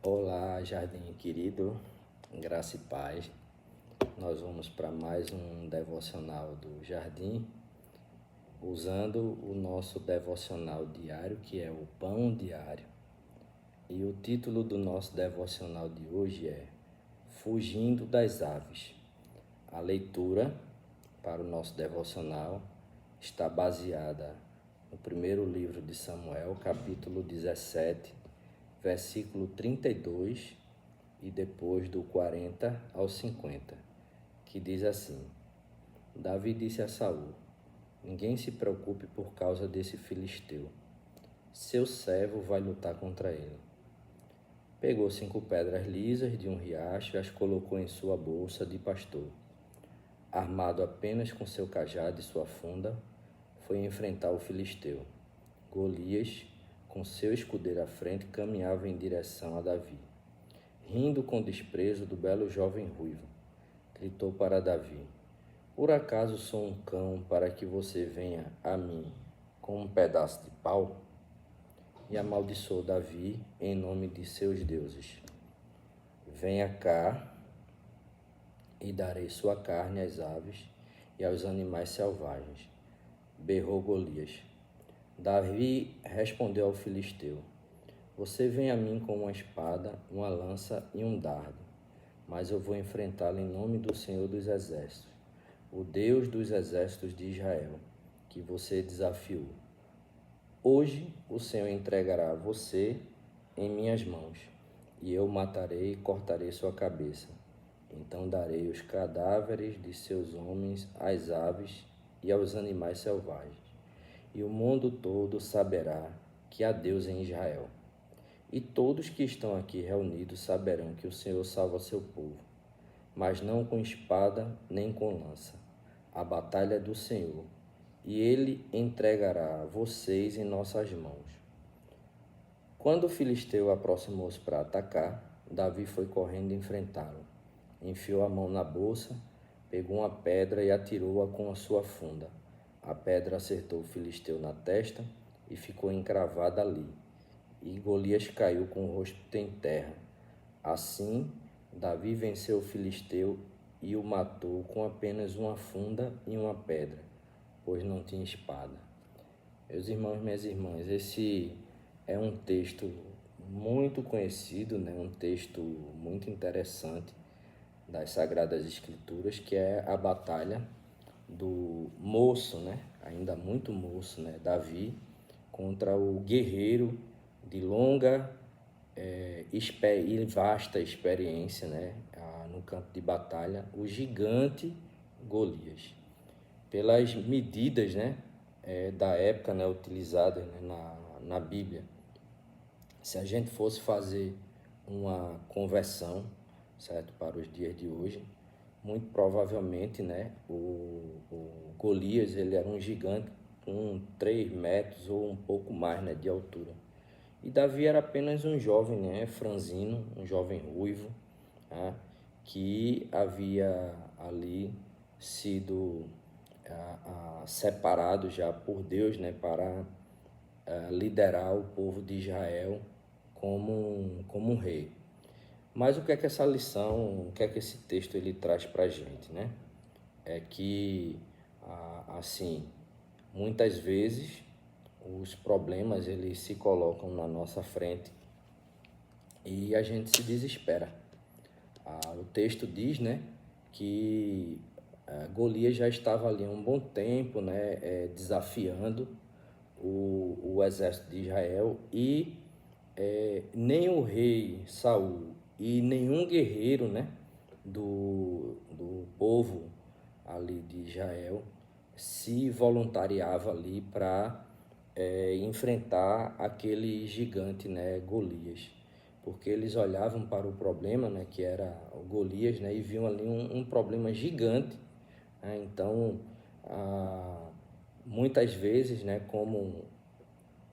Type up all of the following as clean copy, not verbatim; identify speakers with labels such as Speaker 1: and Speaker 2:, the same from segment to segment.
Speaker 1: Olá, jardim querido, graça e paz. Nós vamos para mais um devocional do jardim, usando o nosso devocional diário, que é o Pão Diário. E o título do nosso devocional de hoje é Fugindo das Aves. A leitura para o nosso devocional está baseada no primeiro livro de Samuel, capítulo 17, versículo 32 e depois do 40 ao 50, que diz assim: Davi disse a Saul: Ninguém se preocupe por causa desse filisteu. Seu servo vai lutar contra ele. Pegou 5 pedras lisas de um riacho e as colocou em sua bolsa de pastor. Armado apenas com seu cajado e sua funda, foi enfrentar o filisteu. Golias, com seu escudeiro à frente, caminhava em direção a Davi. Rindo com desprezo do belo jovem ruivo, gritou para Davi: Por acaso sou um cão para que você venha a mim com um pedaço de pau? E amaldiçoou Davi em nome de seus deuses. Venha cá e darei sua carne às aves e aos animais selvagens, berrou Golias. Davi respondeu ao filisteu: Você vem a mim com uma espada, uma lança e um dardo, mas eu vou enfrentá-lo em nome do Senhor dos Exércitos, o Deus dos exércitos de Israel, que você desafiou. Hoje o Senhor entregará você em minhas mãos, e eu matarei e cortarei sua cabeça. Então darei os cadáveres de seus homens às aves e aos animais selvagens, e o mundo todo saberá que há Deus em Israel. E todos que estão aqui reunidos saberão que o Senhor salva seu povo, mas não com espada nem com lança. A batalha é do Senhor, e ele entregará vocês em nossas mãos. Quando o filisteu aproximou-se para atacar, Davi foi correndo enfrentá-lo. Enfiou a mão na bolsa, pegou uma pedra e atirou-a com a sua funda. A pedra acertou o filisteu na testa e ficou encravada ali. E Golias caiu com o rosto em terra. Assim, Davi venceu o filisteu e o matou com apenas uma funda e uma pedra, pois não tinha espada. Meus irmãos, minhas irmãs, esse é um texto muito conhecido, né? Um texto muito interessante das Sagradas Escrituras, que é a batalha do moço, né? Ainda muito moço, né? Davi contra o guerreiro de longa e vasta experiência, né? No campo de batalha, o gigante Golias. Pelas medidas, né? Da época, né? Utilizadas, né? Na Bíblia. Se a gente fosse fazer uma conversão, certo, para os dias de hoje, muito provavelmente, né, o Golias, ele era um gigante com 3 metros ou um pouco mais, né, de altura. E Davi era apenas um jovem, né, franzino, um jovem ruivo, né, que havia ali sido separado já por Deus, né, para liderar o povo de Israel como um rei. Mas o que é que essa lição, o que é que esse texto ele traz para a gente, né? É que, assim, muitas vezes os problemas eles se colocam na nossa frente e a gente se desespera. O texto diz, né, que Golias já estava ali há um bom tempo, né, desafiando o exército de Israel e nem o rei Saul e nenhum guerreiro, né, do povo ali de Israel se voluntariava ali para enfrentar aquele gigante, né, Golias, porque eles olhavam para o problema, né, que era o Golias, né, e viam ali um problema gigante, né? Então, muitas vezes, né, como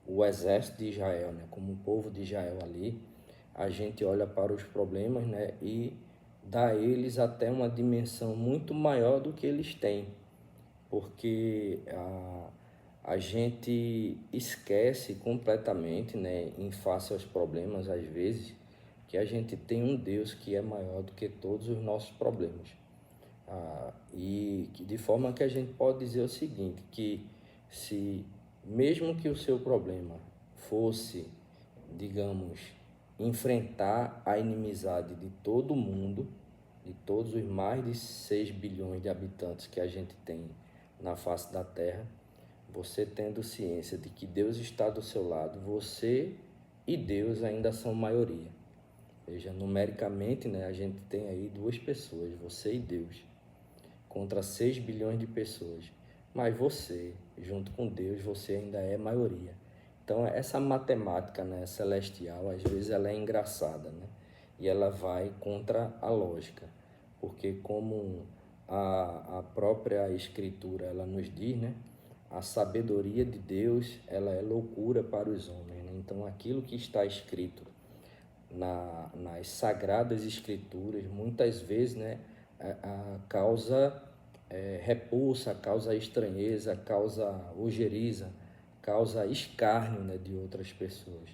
Speaker 1: o exército de Israel, né, como o povo de Israel ali, a gente olha para os problemas, né, e dá a eles até uma dimensão muito maior do que eles têm, porque a gente esquece completamente, né, em face aos problemas às vezes, que a gente tem um Deus que é maior do que todos os nossos problemas. E que, de forma que a gente pode dizer o seguinte, que se mesmo que o seu problema fosse, digamos, enfrentar a inimizade de todo mundo, de todos os mais de 6 bilhões de habitantes que a gente tem na face da Terra, você tendo ciência de que Deus está do seu lado, você e Deus ainda são maioria. Veja, numericamente, né, a gente tem aí duas pessoas, você e Deus, contra 6 bilhões de pessoas. Mas você, junto com Deus, você ainda é maioria. Então, essa matemática, né, celestial, às vezes ela é engraçada, né? E ela vai contra a lógica. Porque como a própria Escritura ela nos diz, né? A sabedoria de Deus ela é loucura para os homens. Né? Então, aquilo que está escrito nas Sagradas Escrituras, muitas vezes, né, a causa repulsa, causa estranheza, causa ojeriza, causa escárnio, né, de outras pessoas.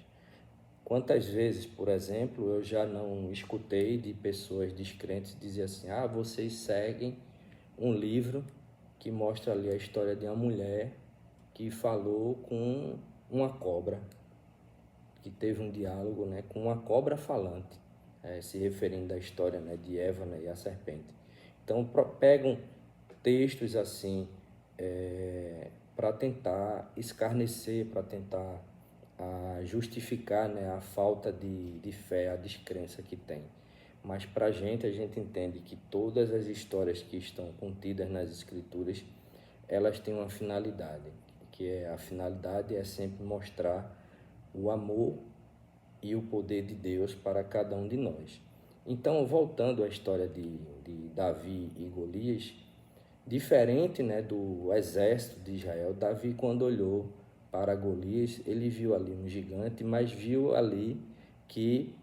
Speaker 1: Quantas vezes, por exemplo, eu já não escutei de pessoas descrentes dizer assim: ah, vocês seguem um livro que mostra ali a história de uma mulher que falou com uma cobra, que teve um diálogo, né, com uma cobra falante, se referindo à história, né, de Eva, né, e a serpente. Então, pegam textos assim para tentar escarnecer, para tentar justificar, né, a falta de fé, a descrença que tem. Mas para a gente entende que todas as histórias que estão contidas nas Escrituras, elas têm uma finalidade, que a finalidade é sempre mostrar o amor e o poder de Deus para cada um de nós. Então, voltando à história de Davi e Golias, diferente, né, do exército de Israel, Davi, quando olhou para Golias, ele viu ali um gigante, mas viu ali que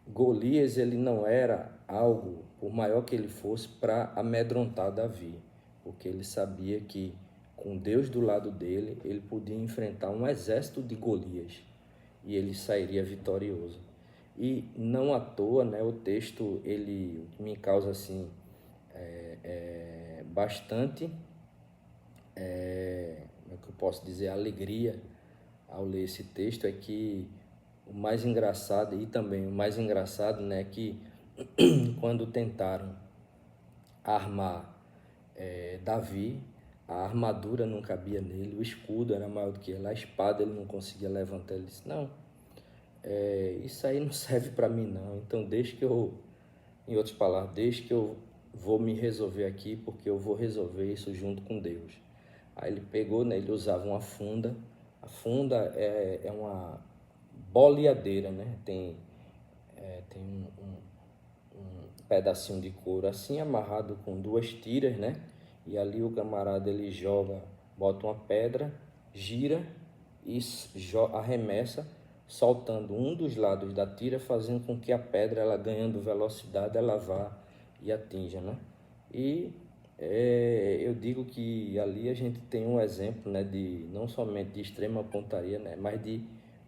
Speaker 1: Golias ele não era algo, por maior que ele fosse, para amedrontar Davi, porque ele sabia que com Deus do lado dele, ele podia enfrentar um exército de Golias e ele sairia vitorioso. E não à toa, né, o texto ele me causa assim bastante, como é que eu posso dizer, alegria ao ler esse texto, é que o mais engraçado, e também o mais engraçado, né, que quando tentaram armar Davi, a armadura não cabia nele, o escudo era maior do que ele, a espada ele não conseguia levantar. Ele disse: não, isso aí não serve para mim não, então deixa que eu, em outras palavras, deixa que eu vou me resolver aqui, porque eu vou resolver isso junto com Deus. Aí ele pegou, né, ele usava uma funda, a funda é uma boleadeira, né, tem um pedacinho de couro assim, amarrado com duas tiras, né, e ali o camarada ele joga, bota uma pedra, gira e arremessa, soltando um dos lados da tira, fazendo com que a pedra, ela ganhando velocidade, ela vá e atinja, né? E eu digo que ali a gente tem um exemplo, né, de não somente de extrema pontaria, né, mas de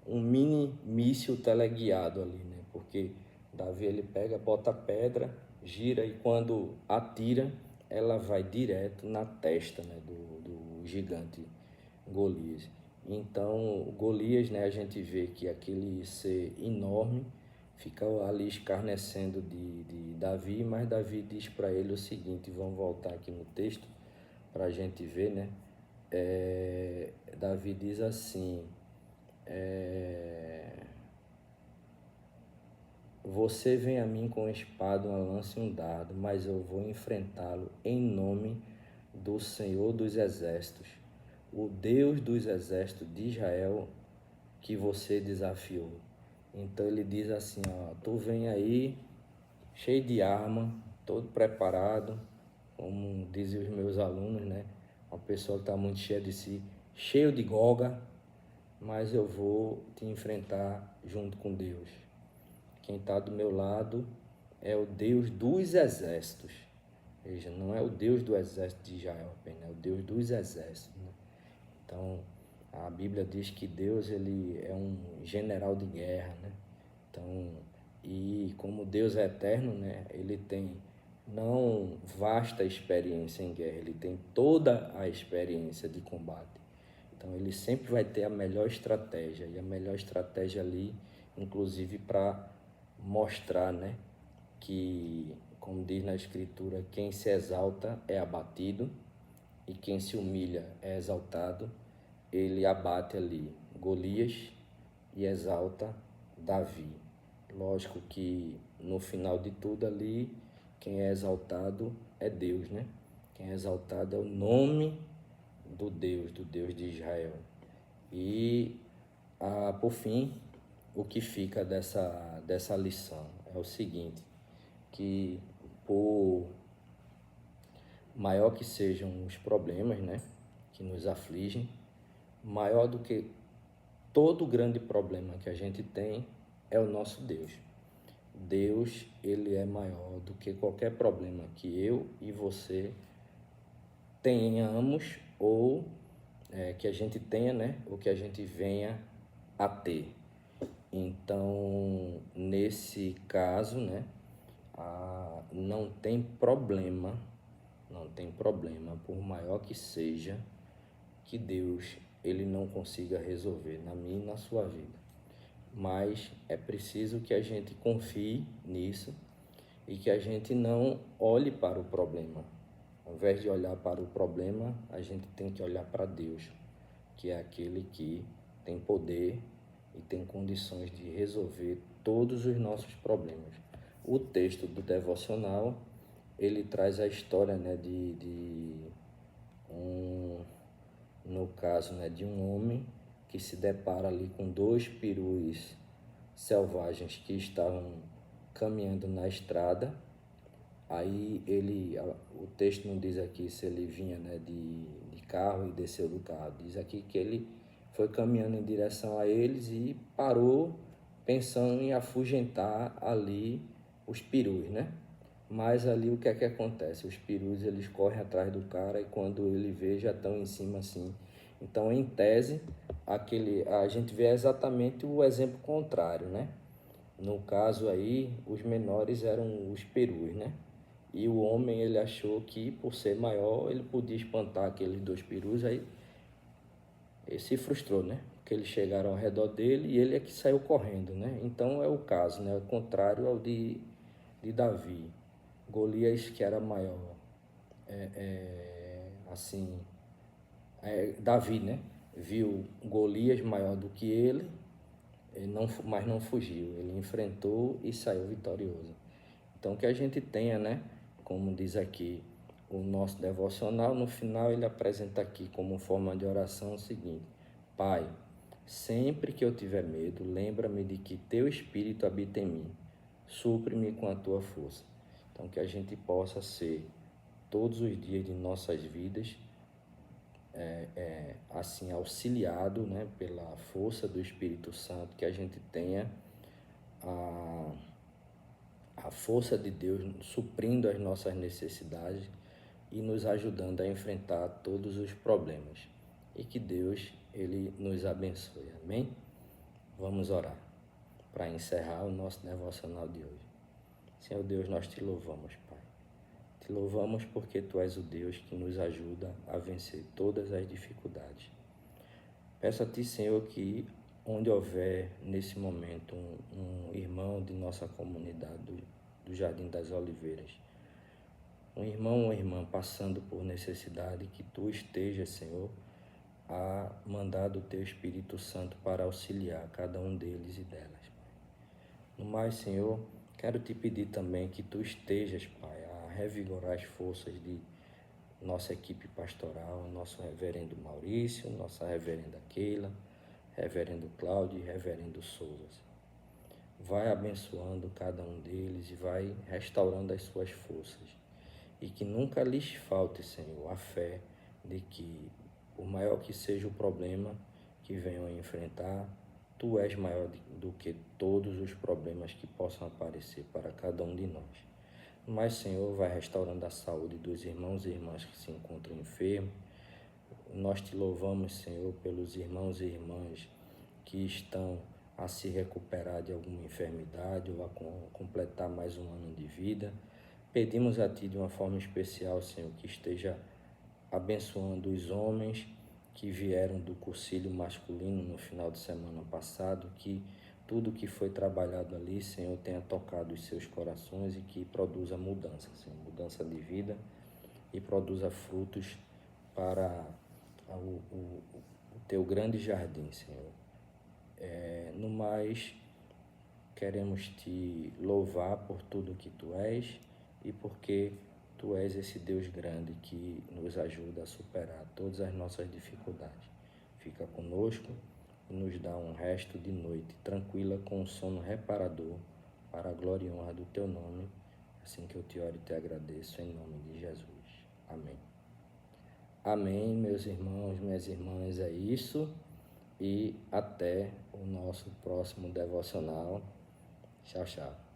Speaker 1: um mini míssil teleguiado ali, né? Porque Davi ele pega, bota a pedra, gira e quando atira, ela vai direto na testa, né, do gigante Golias. Então, Golias, né, a gente vê que aquele ser enorme fica ali escarnecendo de Davi, mas Davi diz para ele o seguinte, vamos voltar aqui no texto para a gente ver, né? Davi diz assim, você vem a mim com espada, uma lança e um dardo, mas eu vou enfrentá-lo em nome do Senhor dos Exércitos, o Deus dos Exércitos de Israel que você desafiou. Então ele diz assim, ó, tu vem aí cheio de arma, todo preparado, como dizem os meus alunos, né? Uma pessoa que está muito cheia de si, cheio de goga, mas eu vou te enfrentar junto com Deus. Quem está do meu lado é o Deus dos exércitos. Veja, não é o Deus do exército de Israel apenas, é o Deus dos exércitos. Né? Então, a Bíblia diz que Deus ele é um general de guerra, né? Então, E como Deus é eterno, né, ele tem não vasta experiência em guerra, ele tem toda a experiência de combate. Então ele sempre vai ter a melhor estratégia, e a melhor estratégia ali, inclusive para mostrar, né, que, como diz na Escritura, quem se exalta é abatido e quem se humilha é exaltado. Ele abate ali Golias e exalta Davi. Lógico que no final de tudo ali, quem é exaltado é Deus, né? Quem é exaltado é o nome do Deus de Israel. E, por fim, o que fica dessa lição é o seguinte, que por maior que sejam os problemas, né, que nos afligem, maior do que todo grande problema que a gente tem é o nosso Deus. Deus, ele é maior do que qualquer problema que eu e você tenhamos ou que a gente tenha, né, ou que a gente venha a ter. Então, nesse caso, né, não tem problema, por maior que seja, que Deus ele não consiga resolver na minha e na sua vida. Mas é preciso que a gente confie nisso e que a gente não olhe para o problema. Ao invés de olhar para o problema, a gente tem que olhar para Deus, que é aquele que tem poder e tem condições de resolver todos os nossos problemas. O texto do devocional, ele traz a história, né, no caso, né, de um homem que se depara ali com dois perus selvagens que estavam caminhando na estrada. Aí o texto não diz aqui se ele vinha, né, de carro e desceu do carro. Diz aqui que ele foi caminhando em direção a eles e parou pensando em afugentar ali os perus, né? Mas ali o que é que acontece? Os perus eles correm atrás do cara e quando ele vê já estão em cima assim. Então, em tese, a gente vê exatamente o exemplo contrário, né? No caso aí, os menores eram os perus, né? E o homem ele achou que por ser maior ele podia espantar aqueles dois perus, aí ele se frustrou, né? Porque eles chegaram ao redor dele e ele é que saiu correndo, né? Então é o caso, né? O contrário ao de Davi. Golias, que era maior, assim, Davi, né? Viu Golias maior do que ele, mas não fugiu. Ele enfrentou e saiu vitorioso. Então que a gente tenha, né? Como diz aqui o nosso devocional, no final ele apresenta aqui como forma de oração o seguinte: Pai, sempre que eu tiver medo, lembra-me de que teu Espírito habita em mim, supre-me com a tua força. Então que a gente possa ser todos os dias de nossas vidas assim auxiliado, né, pela força do Espírito Santo, que a gente tenha a força de Deus suprindo as nossas necessidades e nos ajudando a enfrentar todos os problemas. E que Deus, ele nos abençoe. Amém? Vamos orar para encerrar o nosso devocional de hoje. Senhor Deus, nós te louvamos, Pai. Te louvamos porque Tu és o Deus que nos ajuda a vencer todas as dificuldades. Peço a Ti, Senhor, que onde houver nesse momento um irmão de nossa comunidade do Jardim das Oliveiras, um irmão ou uma irmã passando por necessidade, que Tu estejas, Senhor, a mandar do Teu Espírito Santo para auxiliar cada um deles e delas, Pai. No mais, Senhor, quero Te pedir também que Tu estejas, Pai, a revigorar as forças de nossa equipe pastoral, nosso reverendo Maurício, nossa reverenda Keila, reverendo Cláudio e reverendo Souza. Vai abençoando cada um deles e vai restaurando as suas forças. E que nunca lhes falte, Senhor, a fé de que, por maior que seja o problema que venham a enfrentar, Tu és maior do que todos os problemas que possam aparecer para cada um de nós. Mas, Senhor, vai restaurando a saúde dos irmãos e irmãs que se encontram enfermos. Nós te louvamos, Senhor, pelos irmãos e irmãs que estão a se recuperar de alguma enfermidade ou a completar mais um ano de vida. Pedimos a Ti de uma forma especial, Senhor, que esteja abençoando os homens que vieram do cursilho masculino no final de semana passado, que tudo que foi trabalhado ali, Senhor, tenha tocado os seus corações e que produza mudança, Senhor, mudança de vida e produza frutos para o Teu grande jardim, Senhor. No mais, queremos Te louvar por tudo que Tu és e porque Tu és esse Deus grande que nos ajuda a superar todas as nossas dificuldades. Fica conosco e nos dá um resto de noite tranquila com um sono reparador para a glória e honra do Teu nome. Assim que eu Te oro e Te agradeço em nome de Jesus. Amém. Amém, meus irmãos, minhas irmãs, é isso. E até o nosso próximo devocional. Tchau, tchau.